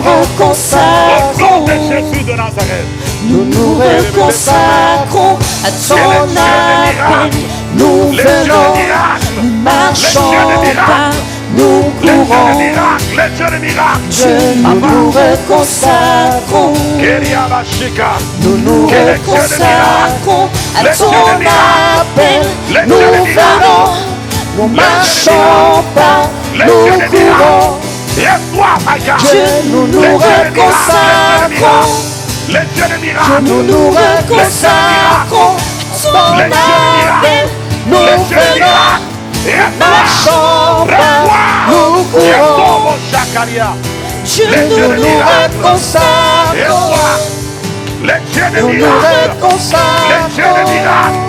reconsacrons, Au nom de Jésus de Nazareth. nous nous reconsacrons à ton appel. Nous venons, nous marchons pas, nous Les dieux de courons. miracles, les dieux de miracles. Je nous reconsacrons, nous nous reconsacrons à ton appel. Nous venons, nous marchons pas, nous courons. Dieu, nous nous reconsacrons. Les dieux de Dieu, miracles. nous nous reconsacrons. Ton appel, nous venons, marchons pas, nous courons. Dieu, nous nous reconsacrons. Les dieux de Nous nous miracles. Les dieux de reconsacrons. miracles.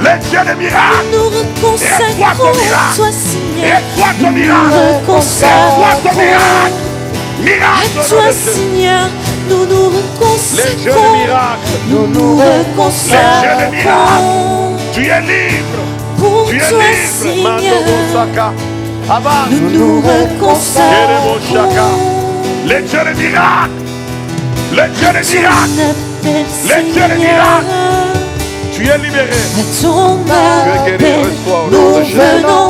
Les dieux de miracles. Nous reconsacrons à toi, Seigneur. Reçois ton Nous miracle. nous Reçois ton reconsacrons miracle. Miracle à de toi, Dieu. Seigneur. Nous nous Les dieux de reconsacrons. miracles. Nous nous reconsacrons Tu es libre. pour Tu es toi, libre. Mando Seigneur. Bosaka. Avance. Nous nous reconsacrons. Les dieux de miracles. Les dieux de Ton miracles. appel, Les dieux de Seigneur. miracles. Tu es libéré. À ton guéri, appel, reçois au nom nous de Jésus. venons,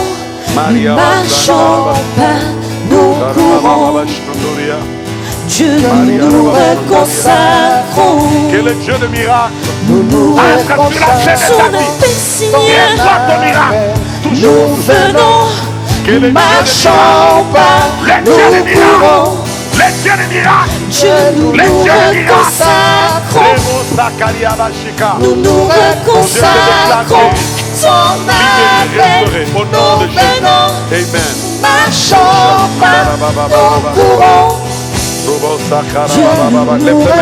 Maria nous marchons pas, nous courons. Dieu, nous nous reconsacrons. Que le Dieu de miracle Nous nous entre sur la scène de ta vie. Seigneur. Reçois ton miracle. Nous Toujours. venons, Que le Dieu de marchons pas, le nous Dieu de miracle, courons. le Dieu de miracle, Dieu, nous le nous Dieu de miracle. reconsacrons. Remo Sakaria Bashika. Nous nous reconsacrons. Ton Libéré, appel, restauré, au nom de nous Jésus. venons, Amen. marchons pas, nous courons. Robo Sakara Dieu, Baba nous Lève nous tes mains.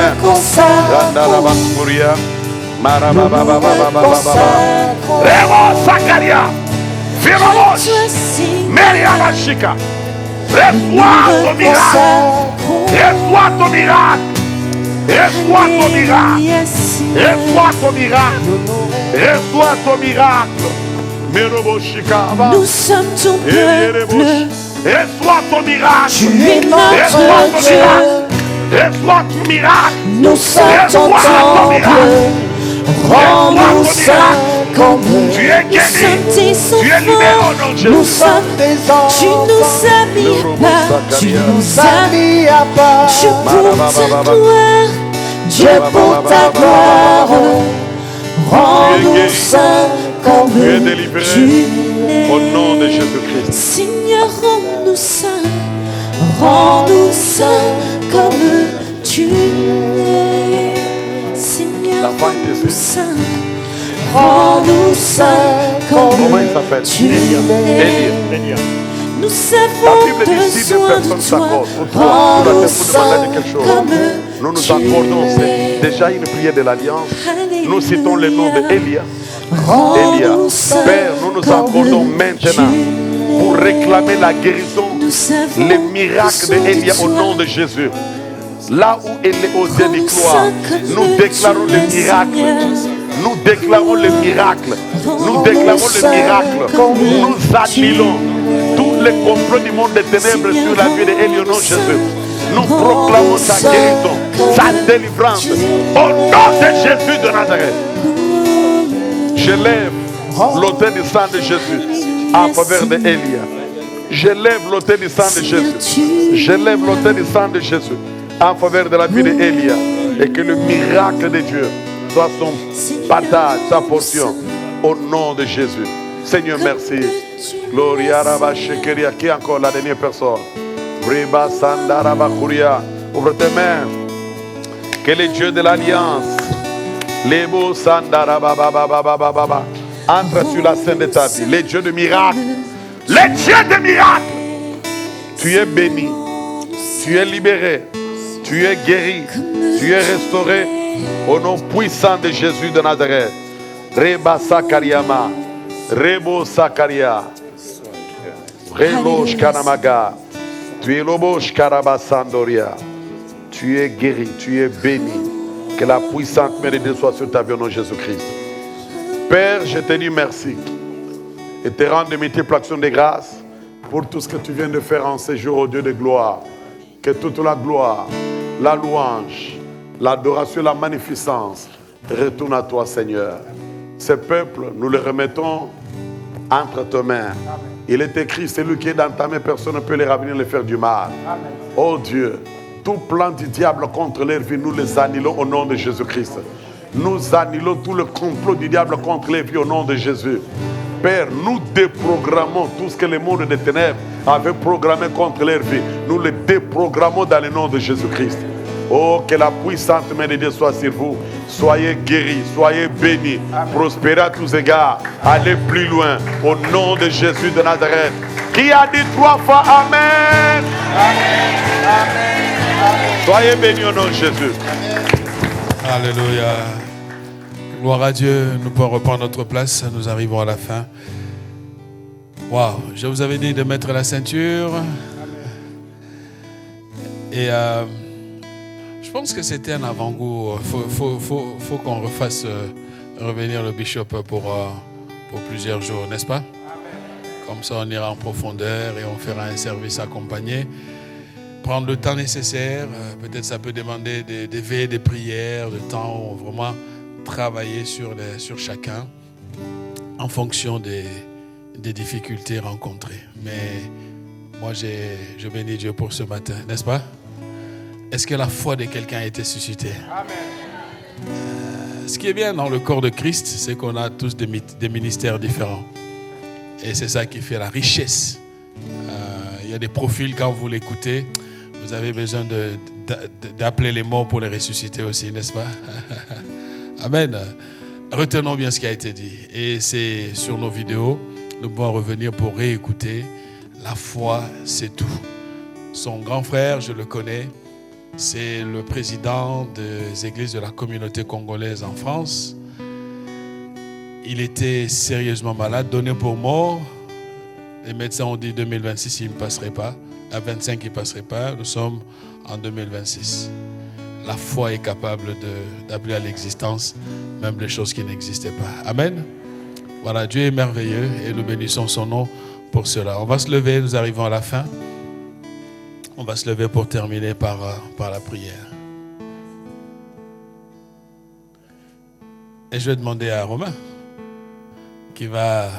Randala reconsacrons. Bakuria. Nous Marababa nous Baba. reconsacrons. Remo Sakaria. Vivamos. Toi, Seigneur, Meria Bashika. nous Reçois ton miracle. reconsacrons. Reçois ton miracle. Reçois ton miracle. Alléluia, Seigneur. Reçois ton miracle. Reçois ton miracle. Merobo Shikaba. Nous sommes ton peuple. Reçois ton miracle. Tu es Reçois notre ton Dieu. miracle. Reçois ton miracle. Nous sommes ton Reçois ton temple. miracle. Rends-nous Reçois ton saints comme Tu es nous guéri. sommes tes Tu es libéré au nom de enfants. Jésus. Nous sommes tes enfants. Tu nous as mis à part. Tu nous as mis à part. Dieu pour ta gloire. Dieu pour ta gloire. Rends-nous saints comme Tu es délivré tu l'es. au nom de Jésus-Christ. Seigneur, rends-nous saints. Rends-nous saints comme tu l'es. Seigneur, L'enfant est rends-nous ici. saints. Rends-nous saints Comment comme il s'appelle? tu l'es. Elia. Nous La avons Bible dit si deux besoin personnes de toi. s'accordent, pour toi, pour Rends-nous demander saints quelque chose, comme nous nous tu accordons. l'es. C'est déjà une prière de l'Alliance. Nous citons le nom Alléluia. d'Elia. Elia. Rends-nous saints Père, nous nous comme accordons maintenant tu pour l'es. réclamer la guérison, Nous avons les miracles besoin d'Elia de au toi. nom de Jésus. Là où elle est aux dénicloires, nous déclarons le miracle. Nous déclarons le miracle. Nous déclarons le miracle. Nous annulons tous les complots du monde des ténèbres sur la vie d'Elia au nom de Jésus. Nous proclamons sa guérison, sa délivrance au nom de Jésus de Nazareth. Je lève l'autel du sang de Jésus en faveur d'Elia. Je lève l'autel du sang de Jésus. Je lève l'autel du sang de Jésus en faveur de la vie d'Elia. Et que le miracle de Dieu soit son partage, sa portion, au nom de Jésus. Seigneur, merci. Gloria Rabba Shekeria. Qui est encore la dernière personne? Riba Sandaraba Kuria. Ouvre tes mains. Que le Dieu de l'Alliance, Lebo Sandaraba Baba, entre sur la scène de ta vie. Les dieux de miracle. Les dieux de miracle. Tu es béni. Tu es libéré. Tu es guéri. Tu es restauré. Au nom puissant de Jésus de Nazareth. Reba Sakariama. Rebo Sakaria. Relosh Kanamaga. Tu es Lobosh Karabasandoria. Tu es guéri. Tu es béni. Que la puissante main de Dieu soit sur ta vie au nom de Jésus-Christ. Père, je te dis merci. Et te rends de multiplication de grâces pour tout ce que tu viens de faire en ce jour, au Dieu de gloire. Que toute la gloire, la louange, l'adoration, la magnificence retourne à toi, Seigneur. Ce peuple, nous le remettons entre tes mains. Il est écrit, celui qui est dans ta main, personne ne peut les ravenir, les faire du mal. Amen. Oh Dieu, tout plan du diable contre leur vie, nous les annulons au nom de Jésus-Christ. Nous annulons tout le complot du diable contre les vies au nom de Jésus. Père, nous déprogrammons tout ce que le monde des ténèbres avait programmé contre leur vie. Nous le déprogrammons dans le nom de Jésus-Christ. Oh, que la puissante main de Dieu soit sur vous. Soyez guéris, soyez bénis, prospérez à tous égards. Allez plus loin au nom de Jésus de Nazareth. Qui a dit 3 fois Amen? Amen. Amen. Soyez bénis au nom de Jésus. Alléluia. Gloire à Dieu. Nous pouvons reprendre notre place. Nous arrivons à la fin. Waouh. Je vous avais dit de mettre la ceinture. Et je pense que c'était un avant-goût. Faut qu'on refasse revenir le bishop pour plusieurs jours, n'est-ce pas? Comme ça, on ira en profondeur et on fera un service accompagné. Prendre le temps nécessaire. Peut-être ça peut demander des veillées, des prières, de temps où on va vraiment travailler sur chacun en fonction des difficultés rencontrées. Mais moi, je bénis Dieu pour ce matin, n'est-ce pas? Est-ce que la foi de quelqu'un a été suscitée? Ce qui est bien dans le corps de Christ, c'est qu'on a tous des ministères différents. Et c'est ça qui fait la richesse. Il y a des profils, quand vous l'écoutez, vous avez besoin d'appeler les morts pour les ressusciter aussi, n'est-ce pas? Amen. Retenons bien ce qui a été dit. Et c'est sur nos vidéos, nous pouvons revenir pour réécouter. La foi, c'est tout. Son grand frère, je le connais, c'est le président des églises de la communauté congolaise en France. Il était sérieusement malade, donné pour mort. Les médecins ont dit 2026, il ne passerait pas. À 25, il ne passerait pas. Nous sommes en 2026. La foi est capable d'appeler à l'existence même les choses qui n'existaient pas. Amen. Voilà, Dieu est merveilleux et nous bénissons son nom pour cela. On va se lever, nous arrivons à la fin. On va se lever pour terminer par la prière. Et je vais demander à Romain qui va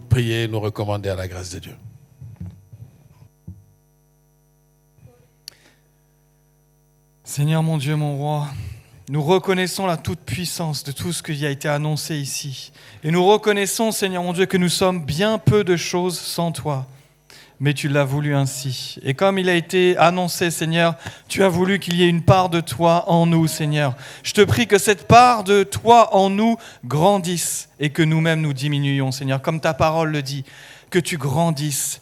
prier et nous recommander à la grâce de Dieu. Seigneur mon Dieu, mon roi, nous reconnaissons la toute-puissance de tout ce qui a été annoncé ici. Et nous reconnaissons, Seigneur mon Dieu, que nous sommes bien peu de choses sans toi. Mais tu l'as voulu ainsi. Et comme il a été annoncé, Seigneur, tu as voulu qu'il y ait une part de toi en nous, Seigneur. Je te prie que cette part de toi en nous grandisse et que nous-mêmes nous diminuions, Seigneur, comme ta parole le dit. Que tu grandisses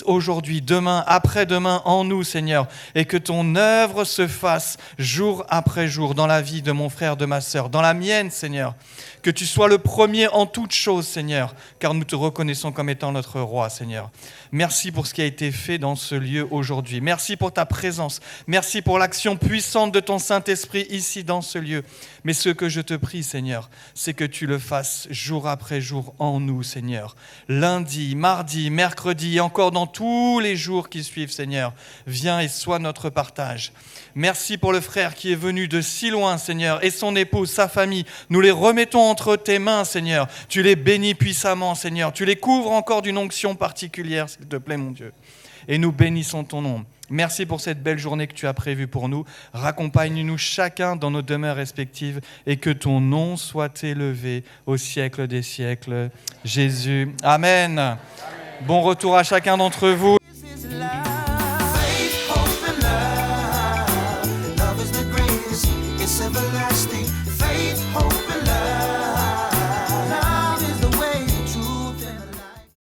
aujourd'hui, demain, après-demain en nous, Seigneur, et que ton œuvre se fasse jour après jour dans la vie de mon frère, de ma sœur, dans la mienne, Seigneur. Que tu sois le premier en toutes choses, Seigneur, car nous te reconnaissons comme étant notre roi, Seigneur. Merci pour ce qui a été fait dans ce lieu aujourd'hui. Merci pour ta présence. Merci pour l'action puissante de ton Saint-Esprit ici dans ce lieu. Mais ce que je te prie, Seigneur, c'est que tu le fasses jour après jour en nous, Seigneur. Lundi, mardi, mercredi, et encore dans tous les jours qui suivent, Seigneur. Viens et sois notre partage. Merci pour le frère qui est venu de si loin, Seigneur, et son épouse, sa famille. Nous les remettons entre tes mains, Seigneur. Tu les bénis puissamment, Seigneur. Tu les couvres encore d'une onction particulière, s'il te plaît, mon Dieu. Et nous bénissons ton nom. Merci pour cette belle journée que tu as prévue pour nous. Raccompagne-nous chacun dans nos demeures respectives et que ton nom soit élevé au siècle des siècles. Jésus. Amen. Bon retour à chacun d'entre vous.